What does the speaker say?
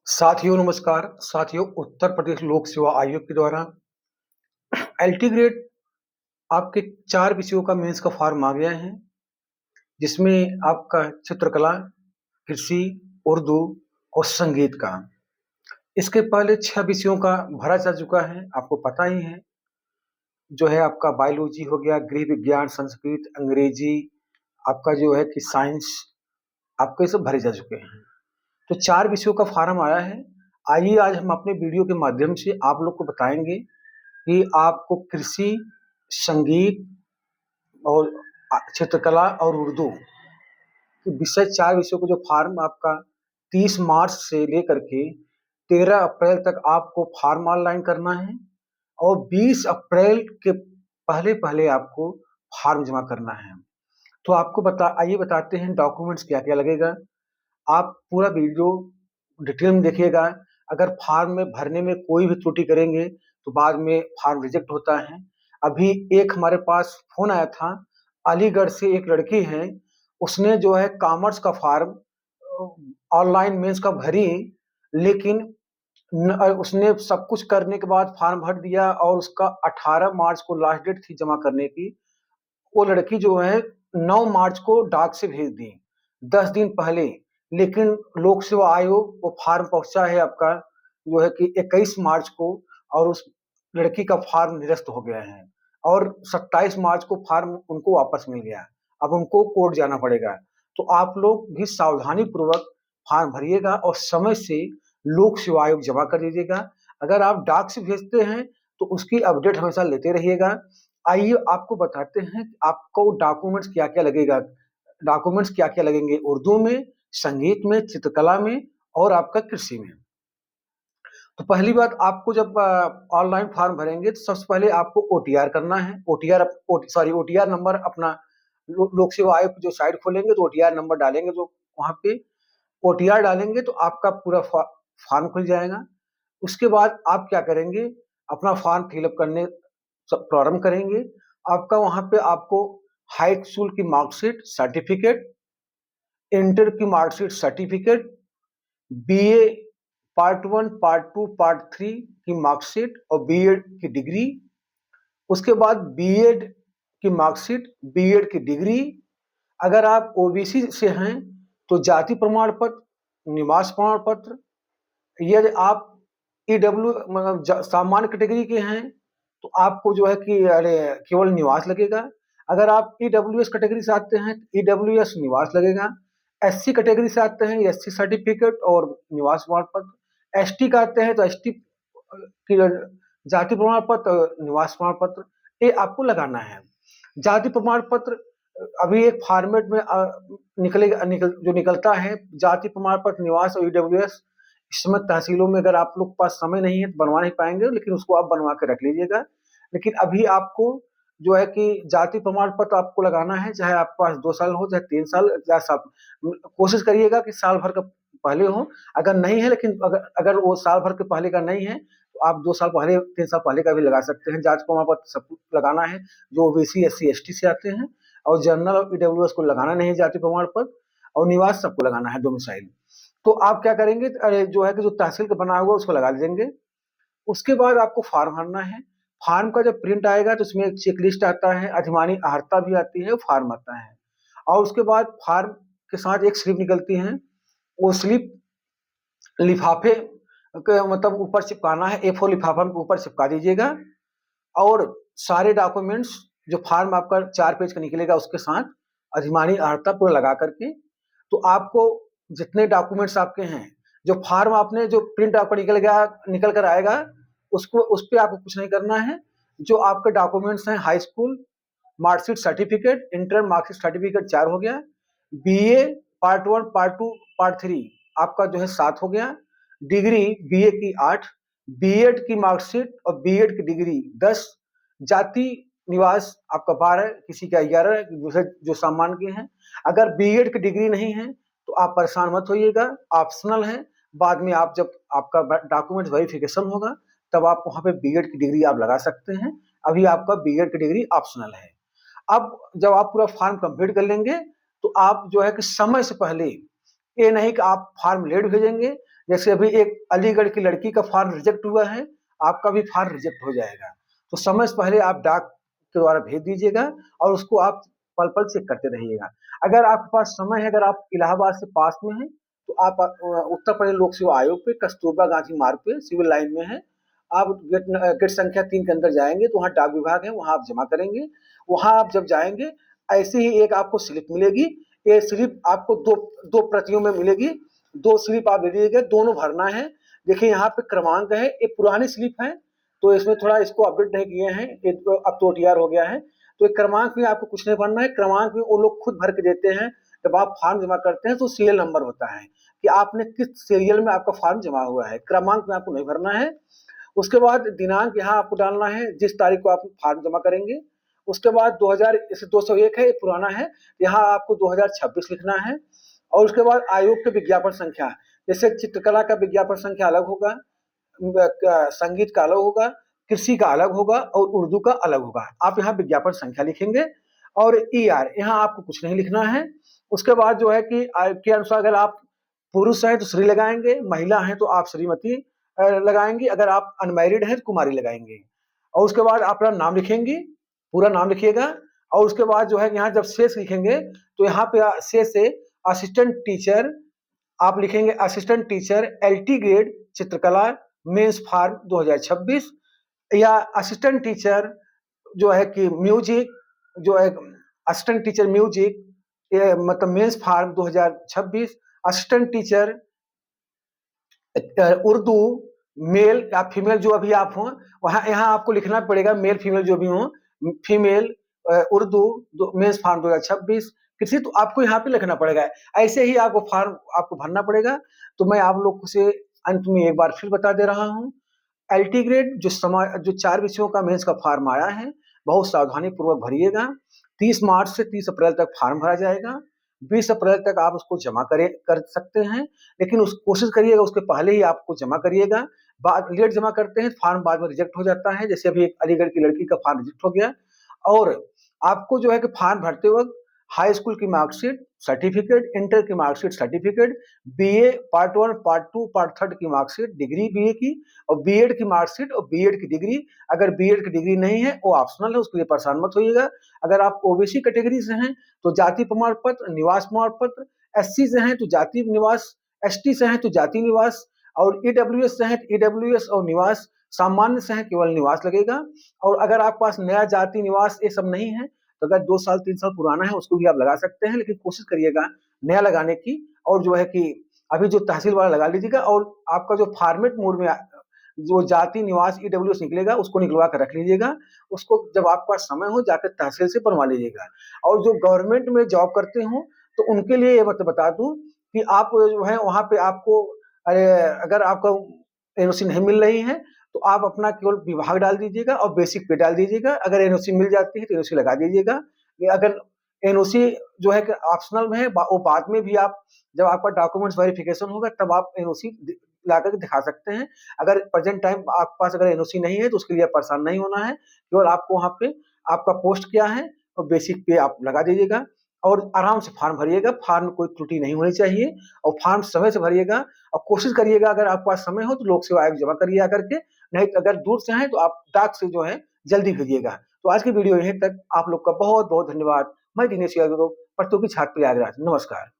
साथियों नमस्कार। साथियों, उत्तर प्रदेश लोक सेवा आयोग के द्वारा एलटी ग्रेड आपके 4 विषयों का मेंस का फॉर्म आ गया है, जिसमें आपका चित्रकला, कृषि, उर्दू और संगीत का। इसके पहले 6 विषयों का भरा जा चुका है, आपको पता ही है। जो है आपका बायोलॉजी हो गया, गृह विज्ञान, संस्कृत, अंग्रेजी, आपका जो है कि साइंस, आपके ये सब भरे जा चुके हैं। तो 4 विषयों का फॉर्म आया है। आइए आज हम अपने वीडियो के माध्यम से आप लोग को बताएंगे कि आपको कृषि, संगीत और चित्रकला और उर्दू के विषय 4 विषयों को जो फॉर्म आपका 30 मार्च से लेकर के 13 अप्रैल तक आपको फॉर्म ऑनलाइन करना है और 20 अप्रैल के पहले पहले आपको फॉर्म जमा करना है। तो आपको आइए बताते हैं डॉक्यूमेंट्स क्या क्या लगेगा। आप पूरा वीडियो डिटेल में देखिएगा। अगर फॉर्म में भरने में कोई भी त्रुटि करेंगे तो बाद में फॉर्म रिजेक्ट होता है। अभी एक हमारे पास फोन आया था, अलीगढ़ से एक लड़की है, उसने जो है कॉमर्स का फॉर्म ऑनलाइन मेंस का भरी, लेकिन उसने सब कुछ करने के बाद फॉर्म भर दिया और उसका 18 मार्च को लास्ट डेट थी जमा करने की। वो लड़की जो है 9 मार्च को डाक से भेज दी, 10 दिन पहले। लेकिन लोक सेवा आयोग वो फॉर्म पहुंचा है आपका जो है कि 21 मार्च को, और उस लड़की का फॉर्म निरस्त हो गया है और 27 मार्च को फॉर्म उनको वापस मिल गया। अब उनको कोर्ट जाना पड़ेगा। तो आप लोग भी सावधानी पूर्वक फॉर्म भरिएगा और समय से लोक सेवा आयोग जमा कर दीजिएगा। अगर आप डाक से भेजते हैं तो उसकी अपडेट हमेशा लेते रहिएगा। आइए आपको बताते हैं कि आपको डॉक्यूमेंट्स क्या क्या लगेगा। डॉक्यूमेंट्स क्या क्या लगेंगे उर्दू में, संगीत में, चित्रकला में और आपका कृषि में। तो पहली बात, आपको जब ऑनलाइन फॉर्म भरेंगे तो सबसे पहले आपको ओटीआर करना है। ओटीआर नंबर अपना लोक सेवा आयोग की जो साइट खोलेंगे तो ओटीआर नंबर डालेंगे, तो वहां पे ओटीआर डालेंगे तो आपका पूरा फॉर्म खुल जाएगा। उसके बाद आप क्या करेंगे, अपना फॉर्म फिलअप करने प्रारंभ करेंगे। आपका वहां पे आपको हाई स्कूल की मार्कशीट सर्टिफिकेट, इंटर की marksheet certificate, BA part 1, part 2, part 3 की मार्कशीट और बीएड की डिग्री। उसके बाद बीएड की मार्कशीट, बीएड की डिग्री। अगर आप ओबीसी से हैं तो जाति प्रमाण पत्र, निवास प्रमाण पत्र। यदि आप ईडब्ल्यू मतलब सामान्य कैटेगरी के हैं तो आपको जो है कि अरे केवल निवास लगेगा। अगर आप ईडब्ल्यूएस कैटेगरी से आते हैं तो ईडब्ल्यूएस निवास लगेगा। एससी कैटेगरी से आते हैं एससी सर्टिफिकेट और निवास प्रमाण पत्र। एसटी का आते हैं तो एसटी की जाति प्रमाण पत्र और निवास प्रमाण पत्र, ये आपको लगाना है। जाति प्रमाण पत्र अभी एक फॉर्मेट में जो निकलता है, जाति प्रमाण पत्र, निवास और ईडब्ल्यूएस। इस समय तहसीलों में अगर आप लोग के पास समय नहीं है तो बनवा नहीं पाएंगे, लेकिन उसको आप बनवा के रख लीजिएगा। लेकिन अभी आपको जो है कि जाति प्रमाण पत्र आपको लगाना है, चाहे आपके पास 2 साल हो चाहे 3 साल या सब। कोशिश करिएगा कि साल भर का पहले हो। अगर नहीं है, लेकिन अगर वो साल भर के पहले का नहीं है तो आप 2 साल पहले 3 साल पहले का भी लगा सकते हैं। जाति प्रमाण पत्र सबको लगाना है जो ओबीसी एससी एसटी से आते हैं, और जनरल और ईडब्ल्यूएस को लगाना नहीं है जाति प्रमाण पत्र, और निवास सबको लगाना है, डोमिसाइल। तो आप क्या करेंगे, अरे जो है कि जो तहसील का बना हुआ उसको लगा देंगे। उसके बाद आपको फॉर्म भरना है। फॉर्म का जब प्रिंट आएगा तो उसमें एक चेक लिस्ट आता है, अधिमानी अहर्ता भी आती है, फॉर्म आता है। और उसके बाद फॉर्म के साथ एक स्लिप निकलती है। वो स्लिप लिफाफे के मतलब ऊपर चिपकाना है, A4 लिफाफा में ऊपर चिपका दीजिएगा। और सारे डॉक्यूमेंट्स जो फॉर्म आपका 4 पेज का निकलेगा उसके साथ अधिमानी अहर्ता पूरा लगा करके, तो आपको जितने डॉक्यूमेंट्स आपके हैं, जो फॉर्म आपने जो प्रिंट आपका निकल कर आएगा, उसको उस पर आपको कुछ नहीं करना है। जो आपके डॉक्यूमेंट्स हैं, high school marksheet certificate, inter marksheet certificate 4 हो गया, बीए पार्ट 1, पार्ट 2, पार्ट 3 आपका जो है 7 हो गया, डिग्री बीए की 8, बीएड की मार्कशीट और बीएड की डिग्री 10, जाति निवास आपका 12, किसी का 11, दूसरे जो सामान्य के हैं। अगर बीएड की डिग्री नहीं है तो आप परेशान मत होइएगा, ऑप्शनल है। बाद में आप जब आपका डॉक्यूमेंट वेरिफिकेशन होगा तब आप वहां पे बीएड की डिग्री आप लगा सकते हैं। अभी आपका बीएड की डिग्री ऑप्शनल है। अब जब आप पूरा फॉर्म कंप्लीट कर लेंगे तो आप जो है कि समय से पहले, ये नहीं कि आप फॉर्म लेट भेजेंगे जैसे अभी एक अलीगढ़ की लड़की का फॉर्म रिजेक्ट हुआ है, आपका भी फॉर्म रिजेक्ट हो जाएगा। तो समय से पहले आप डाक के द्वारा भेज दीजिएगा और उसको आप पल पल चेक करते रहिएगा। अगर आपके पास समय है, अगर आप इलाहाबाद से पास में हैं, तो आप उत्तर प्रदेश लोक सेवा आयोग पे कस्तूरबा गांधी मार्ग पे सिविल लाइन में है, आप गेट संख्या 3 के अंदर जाएंगे तो वहाँ डाक विभाग है, वहाँ आप जमा करेंगे। वहाँ आप जब जाएंगे, ऐसे ही एक आपको स्लिप मिलेगी। ये स्लिप आपको दो दो प्रतियों में मिलेगी। दो स्लिप आप ले लीजिएगा, दोनों भरना है। देखिए यहाँ पे क्रमांक है, ये पुरानी स्लिप है तो इसमें थोड़ा इसको अपडेट नहीं किए हैं, अब तो टीआर हो गया है। तो क्रमांक में आपको कुछ नहीं भरना है, क्रमांक में वो लोग खुद भर के देते हैं। जब आप फॉर्म जमा करते हैं तो सीरियल नंबर होता है कि आपने किस सीरियल में आपका फॉर्म जमा हुआ है, क्रमांक में आपको नहीं भरना है। उसके बाद दिनांक यहाँ आपको डालना है जिस तारीख को आप फॉर्म जमा करेंगे। उसके बाद 2000, इसे 201 है, ये पुराना है, यहाँ आपको 2026 लिखना है। और उसके बाद आयोग के विज्ञापन संख्या, जैसे चित्रकला का विज्ञापन संख्या अलग होगा, संगीत का अलग होगा, कृषि का अलग होगा और उर्दू का अलग होगा। आप यहाँ विज्ञापन संख्या लिखेंगे और ER यहाँ आपको कुछ नहीं लिखना है। उसके बाद जो है कि आयोग के अनुसार अगर आप पुरुष हैं तो श्री लगाएंगे, महिला हैं तो आप श्रीमती लगाएंगे, अगर आप अनमैरिड हैं तो कुमारी लगाएंगे। और उसके बाद अपना नाम लिखेंगे, पूरा नाम लिखिएगा। और उसके बाद जो है यहाँ जब शेष लिखेंगे तो यहाँ पे शेष से असिस्टेंट टीचर आप लिखेंगे, असिस्टेंट टीचर LT ग्रेड चित्रकला मेंस फॉर्म 2026, या असिस्टेंट टीचर जो है कि म्यूजिक, जो है असिस्टेंट टीचर म्यूजिक मतलब mains form 2026, assistant teacher Urdu male या फीमेल जो अभी आप हों, वहाँ यहाँ आपको लिखना पड़ेगा मेल फीमेल जो भी हों, फीमेल उर्दू मेंस फॉर्म 2026 कृषि, तो आपको यहाँ पे लिखना पड़ेगा। ऐसे ही आपको फॉर्म आपको भरना पड़ेगा। तो मैं आप लोग से अंत में एक बार फिर बता दे रहा हूँ, LT ग्रेड जो 4 विषयों का मेंस का फॉर्म आया है, बहुत सावधानी पूर्वक भरिएगा। 30 मार्च से 30 अप्रैल तक फॉर्म भरा जाएगा। 20 अप्रैल तक आप उसको जमा कर सकते हैं, लेकिन कोशिश करिएगा उसके पहले ही आपको जमा करिएगा। लेट जमा करते हैं फॉर्म बाद में रिजेक्ट हो जाता है, जैसे अभी एक अलीगढ़ की लड़की का फॉर्म रिजेक्ट हो गया। और आपको जो है कि फॉर्म भरते वक्त हाई स्कूल की मार्कशीट सर्टिफिकेट, इंटर की marksheet certificate, BA part 1 part 2 part 3 की मार्कशीट डिग्री BA की, और B.Ed की मार्कशीट और B.Ed की डिग्री। अगर B.Ed की डिग्री नहीं है वो ऑप्शनल है, उसके लिए परेशान मत होइएगा। अगर आप OBC कैटेगरी से हैं तो जाति प्रमाण पत्र, निवास प्रमाण पत्र, SC से हैं तो जाति निवास, ST से हैं तो जाति निवास, और EWS से हैं तो EWS और निवास, सामान्य से हैं केवल निवास लगेगा। और अगर आपके पास नया जाति निवास ये सब नहीं है तो अगर 2 साल 3 साल पुराना है उसको भी आप लगा सकते हैं, लेकिन कोशिश करिएगा नया लगाने की। और जो है कि अभी जो तहसील वाला लगा लीजिएगा, और आपका जो फॉर्मेट मोड में जो जाति निवास EWS निकलेगा उसको निकलवा कर रख लीजिएगा। उसको जब आपके पास समय हो जाकर तहसील से बनवा लीजिएगा। और जो गवर्नमेंट में जॉब करते हो तो उनके लिए ये बता दूं कि आप जो है वहाँ पे आपको अगर आपका NOC नहीं मिल रही है तो आप अपना केवल विभाग डाल दीजिएगा और बेसिक पे डाल दीजिएगा। अगर NOC मिल जाती है तो NOC लगा दीजिएगा। अगर NOC जो है कि ऑप्शनल में है, वो बाद में भी आप जब आपका डॉक्यूमेंट्स वेरिफिकेशन होगा तब आप NOC ला कर दिखा सकते हैं। अगर प्रेजेंट टाइम आपके पास अगर NOC नहीं है तो उसके लिए परेशान नहीं होना है, केवल आपको वहाँ पे आपका पोस्ट क्या है और बेसिक पे आप लगा दीजिएगा और आराम से फॉर्म भरिएगा। फॉर्म में कोई त्रुटि नहीं होनी चाहिए और फॉर्म समय से भरिएगा। और कोशिश करिएगा अगर आपके पास समय हो तो लोक सेवा आयोग जमा करिए आकर के, नहीं तो अगर दूर से हैं तो आप डाक से जो है जल्दी भेजिएगा। तो आज की वीडियो यहीं तक। आप लोग का बहुत बहुत धन्यवाद। मैं दिनेश यादव, प्रतियोगी छात्र प्रयागराज। नमस्कार।